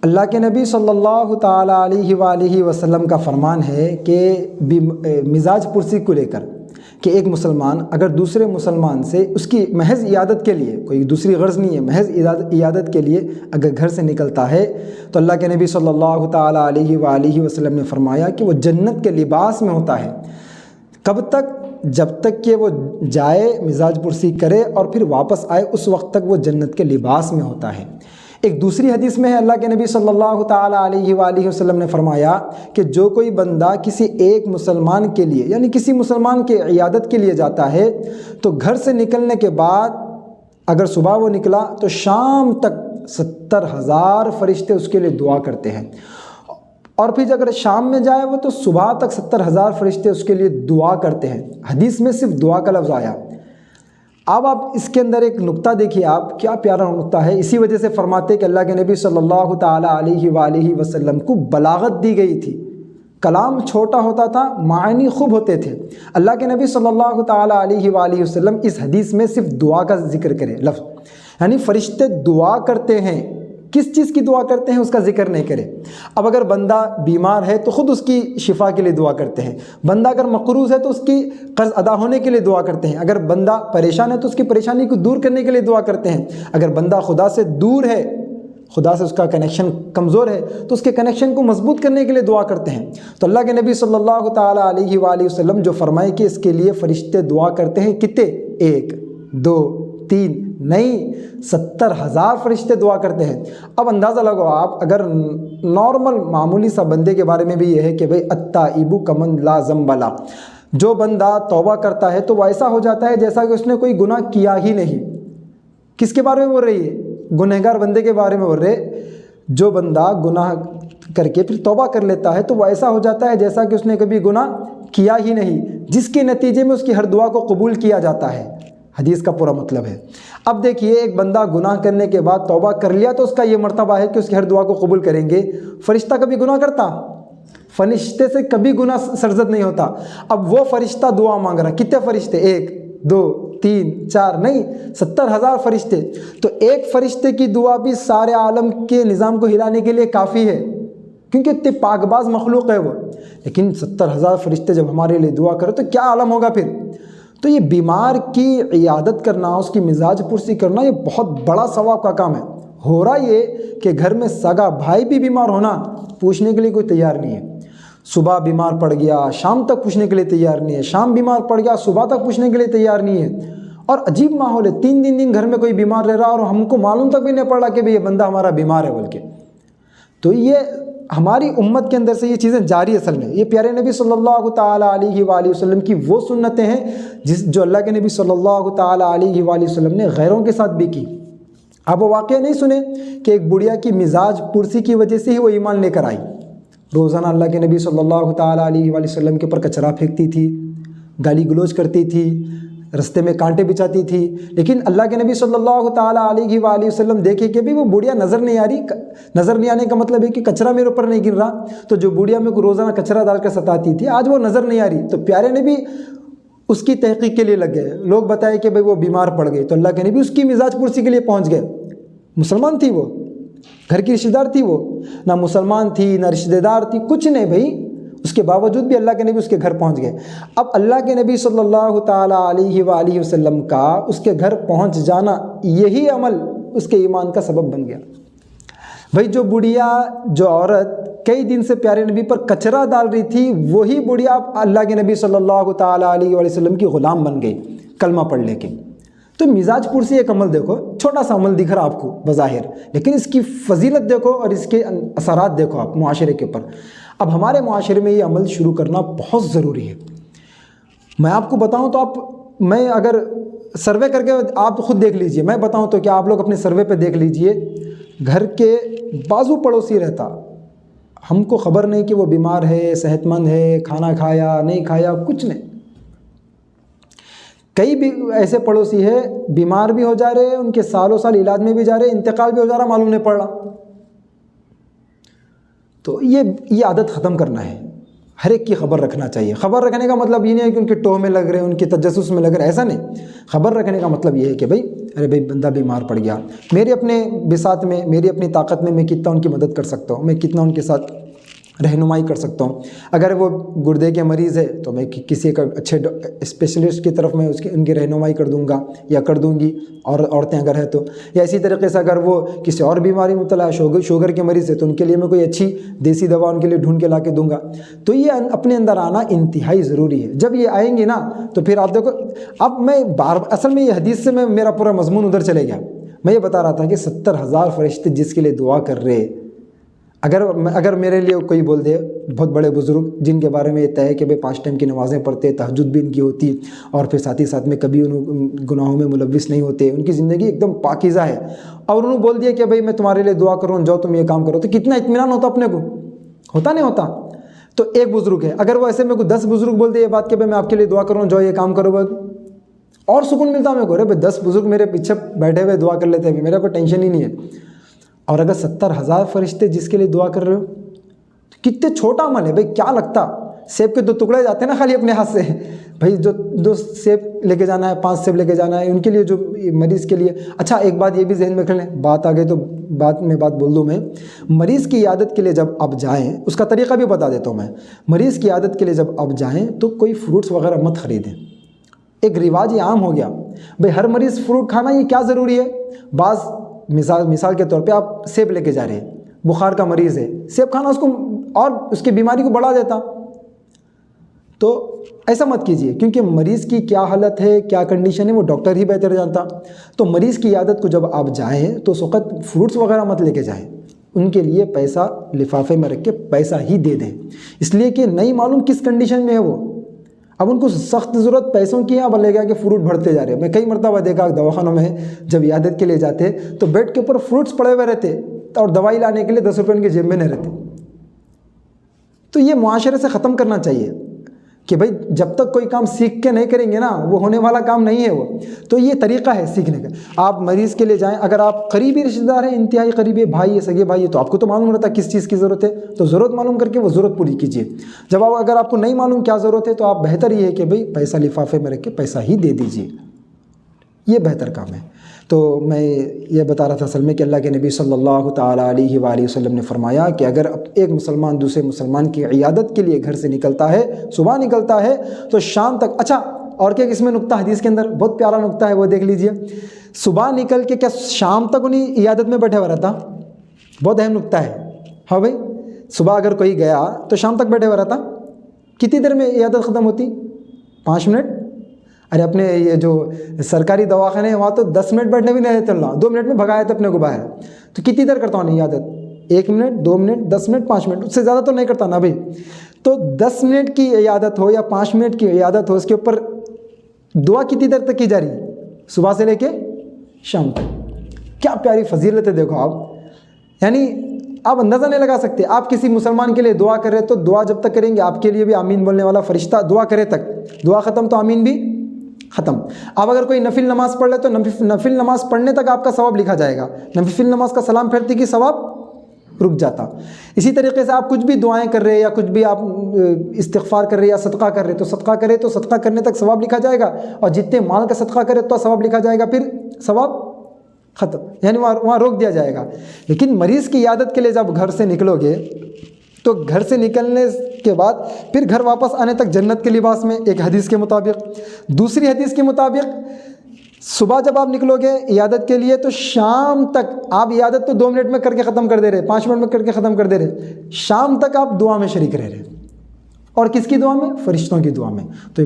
اللہ کے نبی صلی اللہ تعالیٰ علیہ وآلہ وسلم کا فرمان ہے کہ مزاج پرسی کو لے کر کہ ایک مسلمان اگر دوسرے مسلمان سے اس کی محض عیادت کے لیے، کوئی دوسری غرض نہیں ہے، محض عیادت کے لیے اگر گھر سے نکلتا ہے تو اللہ کے نبی صلی اللہ تعالیٰ علیہ وآلہ وسلم نے فرمایا کہ وہ جنت کے لباس میں ہوتا ہے۔ کب تک؟ جب تک کہ وہ جائے مزاج پرسی کرے اور پھر واپس آئے، اس وقت تک وہ جنت کے لباس میں ہوتا ہے۔ ایک دوسری حدیث میں ہے اللہ کے نبی صلی اللہ تعالیٰ علیہ وآلہ وسلم نے فرمایا کہ جو کوئی بندہ کسی ایک مسلمان کے لیے، یعنی کسی مسلمان کے عیادت کے لیے جاتا ہے تو گھر سے نکلنے کے بعد اگر صبح وہ نکلا تو شام تک 70,000 فرشتے اس کے لیے دعا کرتے ہیں، اور پھر اگر شام میں جائے وہ تو صبح تک 70,000 فرشتے اس کے لیے دعا کرتے ہیں۔ حدیث میں صرف دعا کا لفظ آیا۔ اب آپ اس کے اندر ایک نقطہ دیکھیے، آپ کیا پیارا نقطہ ہے۔ اسی وجہ سے فرماتے کہ اللہ کے نبی صلی اللہ تعالیٰ علیہ وآلہ وسلم کو بلاغت دی گئی تھی، کلام چھوٹا ہوتا تھا، معنی خوب ہوتے تھے۔ اللہ کے نبی صلی اللہ تعالیٰ علیہ وآلہ وسلم اس حدیث میں صرف دعا کا ذکر کرے لفظ، یعنی فرشتے دعا کرتے ہیں، کس چیز کی دعا کرتے ہیں اس کا ذکر نہیں کرے۔ اب اگر بندہ بیمار ہے تو خود اس کی شفا کے لیے دعا کرتے ہیں، بندہ اگر مقروض ہے تو اس کی قرض ادا ہونے کے لیے دعا کرتے ہیں، اگر بندہ پریشان ہے تو اس کی پریشانی کو دور کرنے کے لیے دعا کرتے ہیں، اگر بندہ خدا سے دور ہے، خدا سے اس کا کنیکشن کمزور ہے تو اس کے کنیکشن کو مضبوط کرنے کے لیے دعا کرتے ہیں۔ تو اللہ کے نبی صلی اللہ تعالیٰ علیہ وآلہ وسلم جو فرمائے کہ اس کے لیے فرشتے دعا کرتے ہیں، کتنے؟ 1 2 3 نہیں، 70,000 فرشتے دعا کرتے ہیں۔ اب اندازہ لگو آپ، اگر نارمل معمولی سا بندے کے بارے میں بھی یہ ہے کہ بھئی التائب کمن لا ذنب لہ، جو بندہ توبہ کرتا ہے تو وہ ایسا ہو جاتا ہے جیسا کہ اس نے کوئی گناہ کیا ہی نہیں۔ کس کے بارے میں بول رہی ہے؟ گنہگار بندے کے بارے میں بول رہے۔ جو بندہ گناہ کر کے پھر توبہ کر لیتا ہے تو وہ ایسا ہو جاتا ہے جیسا کہ اس نے کبھی گناہ کیا ہی نہیں، جس کے نتیجے میں اس کی ہر دعا کو قبول کیا جاتا ہے۔ حدیث کا پورا مطلب ہے۔ اب دیکھیے، ایک بندہ گناہ کرنے کے بعد توبہ کر لیا تو اس کا یہ مرتبہ ہے کہ اس کی ہر دعا کو قبول کریں گے۔ فرشتہ کبھی گناہ کرتا؟ فرشتے سے کبھی گناہ سرزد نہیں ہوتا۔ اب وہ فرشتہ دعا مانگ رہا، کتنے فرشتے؟ 1 2 3 4 نہیں، 70,000 فرشتے۔ تو ایک فرشتے کی دعا بھی سارے عالم کے نظام کو ہلانے کے لیے کافی ہے، کیونکہ اتنے پاک باز مخلوق ہے وہ۔ لیکن 70,000 فرشتے جب ہمارے لیے دعا کرے تو کیا عالم ہوگا پھر۔ تو یہ بیمار کی عیادت کرنا، اس کی مزاج پرسی کرنا، یہ بہت بڑا ثواب کا کام ہے۔ ہو رہا یہ کہ گھر میں سگا بھائی بھی بیمار ہونا، پوچھنے کے لیے کوئی تیار نہیں ہے۔ صبح بیمار پڑ گیا، شام تک پوچھنے کے لیے تیار نہیں ہے، شام بیمار پڑ گیا، صبح تک پوچھنے کے لیے تیار نہیں ہے۔ اور عجیب ماحول ہے، 3 دن گھر میں کوئی بیمار رہ رہا اور ہم کو معلوم تک بھی نہیں پڑ رہا کہ یہ بندہ ہمارا بیمار ہے بول کے۔ تو یہ ہماری امت کے اندر سے یہ چیزیں جاری اصل میں، یہ پیارے نبی صلی اللہ تعالیٰ علیہ وآلہ وسلم کی وہ سنتیں ہیں جو اللہ کے نبی صلی اللہ تعالیٰ علیہ وآلہ وسلم نے غیروں کے ساتھ بھی کی۔ آپ وہ واقعہ نہیں سنے کہ ایک بڑھیا کی مزاج پرسی کی وجہ سے ہی وہ ایمان لے کر آئی؟ روزانہ اللہ کے نبی صلی اللہ تعالیٰ علیہ وآلہ وسلم کے اوپر کچرا پھینکتی تھی، گالی گلوچ کرتی تھی، رستے میں کانٹے بچاتی تھی، لیکن اللہ کے نبی صلی اللہ تعالیٰ علیہ وآلہ وسلم دیکھے کہ بھی وہ بوڑھیا نظر نہیں آ رہی۔ نظر نہیں آنے کا مطلب ہے کہ کچرا میرے اوپر نہیں گر رہا، تو جو بوڑھیا میں کو روزانہ کچرا ڈال کر ستاتی تھی آج وہ نظر نہیں آ رہی، تو پیارے نبی اس کی تحقیق کے لیے لگ گئے۔ لوگ بتائے کہ بھئی وہ بیمار پڑ گئی، تو اللہ کے نبی اس کی مزاج پرسی کے لیے پہنچ گئے۔ مسلمان تھی وہ، گھر کی رشتہ دار تھی وہ، نہ مسلمان تھی نہ رشتہ دار تھی، کچھ نہیں بھائی، اس کے باوجود بھی اللہ کے نبی اس کے گھر پہنچ گئے۔ اب اللہ کے نبی صلی اللہ تعالیٰ علیہ وآلہ وسلم کا اس کے گھر پہنچ جانا، یہی عمل اس کے ایمان کا سبب بن گیا۔ بھائی جو بڑھیا، جو عورت کئی دن سے پیارے نبی پر کچرا ڈال رہی تھی، وہی بڑھیا اللہ کے نبی صلی اللہ تعالیٰ علیہ وآلہ وسلم کی غلام بن گئی کلمہ پڑھ لے کے۔ تو مزاج پرسی ایک عمل دیکھو، چھوٹا سا عمل دکھ رہا آپ کو بظاہر، لیکن اس کی فضیلت دیکھو اور اس کے اثرات دیکھو آپ معاشرے کے اوپر۔ اب ہمارے معاشرے میں یہ عمل شروع کرنا بہت ضروری ہے۔ میں آپ کو بتاؤں تو میں اگر سروے کر کے آپ خود دیکھ لیجئے، میں بتاؤں تو کیا آپ لوگ اپنے سروے پہ دیکھ لیجئے، گھر کے بازو پڑوسی رہتا، ہم کو خبر نہیں کہ وہ بیمار ہے، صحت مند ہے، کھانا کھایا نہیں کھایا، کچھ نہیں۔ کئی بھی ایسے پڑوسی ہے بیمار بھی ہو جا رہے، ان کے سالوں سال علاج میں بھی جا رہے، انتقال بھی ہو جا رہا، معلوم نہیں پڑ رہا۔ تو یہ عادت ختم کرنا ہے، ہر ایک کی خبر رکھنا چاہیے۔ خبر رکھنے کا مطلب یہ نہیں ہے کہ ان کے ٹوہ میں لگ رہے، ان کے تجسس میں لگ رہے، ایسا نہیں۔ خبر رکھنے کا مطلب یہ ہے کہ بھائی ارے بھائی بندہ بیمار پڑ گیا، میرے اپنے بساط میں، میری اپنی طاقت میں کتنا ان کی مدد کر سکتا ہوں، میں کتنا ان کے ساتھ رہنمائی کر سکتا ہوں۔ اگر وہ گردے کے مریض ہے تو میں کسی کا اچھے اسپیشلسٹ کی طرف میں ان کی رہنمائی کر دوں گا یا کر دوں گی، اور عورتیں اگر ہے تو، یا اسی طریقے سے اگر وہ کسی اور بیماری مبتلا ہے، شوگر کے مریض ہے، تو ان کے لیے میں کوئی اچھی دیسی دوا ان کے لیے ڈھونڈ کے لا کے دوں گا۔ تو یہ اپنے اندر آنا انتہائی ضروری ہے۔ جب یہ آئیں گے نا تو پھر آپ دیکھو، اب میں اصل میں یہ حدیث سے میرا پورا مضمون ادھر چلے گیا۔ میں یہ بتا رہا تھا کہ 70,000 فرشتے جس کے لیے دعا کر رہے، اگر میرے لیے کوئی بول دے، بہت بڑے بزرگ جن کے بارے میں یہ طے ہے کہ بھائی 5 ٹائم کی نمازیں پڑھتے، تہجد بھی ان کی ہوتی، اور پھر ساتھ ہی ساتھ میں کبھی ان گناہوں میں ملوث نہیں ہوتے، ان کی زندگی ایک دم پاکیزہ ہے، اور انہوں نے بول دیا کہ بھائی میں تمہارے لیے دعا کر رہا ہوں، جاؤ تم یہ کام کرو، تو کتنا اطمینان ہوتا اپنے کو، ہوتا نہیں ہوتا؟ تو ایک بزرگ ہے، اگر وہ ایسے میں کو 10 بزرگ بول دے یہ بات کہ بھائی میں آپ کے لیے دعا کر رہا ہوں، جاؤ یہ کام کرو، اور سکون ملتا میرے کو، ارے بھائی 10 بزرگ میرے پیچھے بیٹھے ہوئے دعا کر لیتے ہیں، میرے کو ٹینشن ہی نہیں ہے۔ اور اگر 70,000 فرشتے جس کے لیے دعا کر رہے ہو، تو کتنے چھوٹا عمل ہے بھائی، کیا لگتا؟ سیب کے 2 ٹکڑے جاتے ہیں نا خالی اپنے ہاتھ سے، بھائی جو 2 سیب لے کے جانا ہے، 5 سیب لے کے جانا ہے ان کے لیے، جو مریض کے لیے۔ اچھا ایک بات یہ بھی ذہن میں رکھ لیں، بات آ گئی تو بات بول دوں میں، مریض کی عیادت کے لیے جب آپ جائیں، اس کا طریقہ بھی بتا دیتا ہوں میں، مریض کی عیادت کے لیے جب آپ جائیں تو کوئی فروٹس وغیرہ مت خریدیں۔ ایک رواج یہ عام ہو گیا بھئی ہر مریض فروٹ کھانا یہ کیا ضروری ہے؟ بعض مثال کے طور پہ آپ سیب لے کے جا رہے ہیں، بخار کا مریض ہے، سیب کھانا اس کو اور اس کی بیماری کو بڑھا دیتا، تو ایسا مت کیجئے، کیونکہ مریض کی کیا حالت ہے، کیا کنڈیشن ہے، وہ ڈاکٹر ہی بہتر جانتا۔ تو مریض کی عیادت کو جب آپ جائیں تو اس وقت فروٹس وغیرہ مت لے کے جائیں، ان کے لیے پیسہ لفافے میں رکھ کے پیسہ ہی دے دیں، اس لیے کہ نہیں معلوم کس کنڈیشن میں ہے وہ، اب ان کو سخت ضرورت پیسوں کی ہے، اب لے گا کہ فروٹ بھرتے جا رہے ہیں۔ میں کئی مرتبہ دیکھا دواخانوں میں جب عیادت کے لیے جاتے تو بیڈ کے اوپر فروٹس پڑے ہوئے رہتے، اور دوائی لانے کے لیے 10 روپے ان کے جیب میں نہیں رہتے۔ تو یہ معاشرے سے ختم کرنا چاہیے کہ بھائی جب تک کوئی کام سیکھ کے نہیں کریں گے نا، وہ ہونے والا کام نہیں ہے وہ۔ تو یہ طریقہ ہے سیکھنے کا، آپ مریض کے لیے جائیں، اگر آپ قریبی رشتہ دار ہیں، انتہائی قریبی بھائی ہے، سگے بھائی ہے، تو آپ کو تو معلوم رہتا ہے کس چیز کی ضرورت ہے، تو ضرورت معلوم کر کے وہ ضرورت پوری کیجیے۔ جب اگر آپ کو نہیں معلوم کیا ضرورت ہے تو آپ بہتر یہ ہے کہ بھائی پیسہ لفافے میں رکھ کے پیسہ ہی دے دیجیے، یہ بہتر کام ہے۔ تو میں یہ بتا رہا تھا اصل میں کہ اللہ کے نبی صلی اللہ تعالیٰ علیہ وآلہ وسلم نے فرمایا کہ اگر ایک مسلمان دوسرے مسلمان کی عیادت کے لیے گھر سے نکلتا ہے، صبح نکلتا ہے تو شام تک، اچھا اور کیا اس میں نقطہ حدیث کے اندر بہت پیارا نقطہ ہے، وہ دیکھ لیجئے، صبح نکل کے کیا شام تک انہیں عیادت میں بیٹھے ہوا رہتا؟ بہت اہم نقطہ ہے، ہاں بھائی، صبح اگر کوئی گیا تو شام تک بیٹھے ہوا رہتا، کتنی دیر میں عیادت ختم ہوتی؟ 5 منٹ؟ ارے اپنے یہ جو سرکاری دواخانے ہیں وہاں تو 10 منٹ بیٹھنے بھی نہیں دیتے، اللہ 2 منٹ میں بھگایا تھا اپنے کو باہر، تو کتنی دیر کرتا ہوں عیادت؟ 1 منٹ، 2 منٹ، 10 منٹ، 5 منٹ، اس سے زیادہ تو نہیں کرتا نا بھائی۔ تو 10 منٹ کی عیادت ہو یا 5 منٹ کی عیادت ہو، اس کے اوپر دعا کتنی دیر تک کی جا رہی ہے؟ صبح سے لے کے شام تک۔ کیا پیاری فضیلت ہے، دیکھو آپ، یعنی آپ اندازہ نہیں لگا سکتے۔ آپ کسی مسلمان کے لیے دعا کریں تو دعا جب تک کریں گے آپ کے لیے بھی آمین بولنے والا فرشتہ دعا کرے تک، دعا ختم تو آمین بھی ختم۔ آپ اگر کوئی نفل نماز پڑھ لے تو نفل نماز پڑھنے تک آپ کا ثواب لکھا جائے گا، نفل نماز کا سلام پھیرتے کی ثواب رک جاتا۔ اسی طریقے سے آپ کچھ بھی دعائیں کر رہے یا کچھ بھی آپ استغفار کر رہے یا صدقہ کر رہے تو صدقہ کرے تو صدقہ کرنے تک ثواب لکھا جائے گا، اور جتنے مال کا صدقہ کرے تو ثواب لکھا جائے گا، پھر ثواب ختم، یعنی وہاں روک دیا جائے گا۔ لیکن مریض کی عیادت کے لیے جب گھر سے نکلو گے تو گھر سے نکلنے کے بعد پھر گھر واپس آنے تک جنت کے لباس میں، ایک حدیث کے مطابق۔ دوسری حدیث کے مطابق صبح جب آپ نکلو گے عیادت کے لیے تو شام تک آپ عیادت تو 2 منٹ میں کر کے ختم کر دے رہے، 5 منٹ میں کر کے ختم کر دے رہے، شام تک آپ دعا میں شریک رہ رہے، اور کس کی دعا میں؟ فرشتوں کی دعا میں۔ تو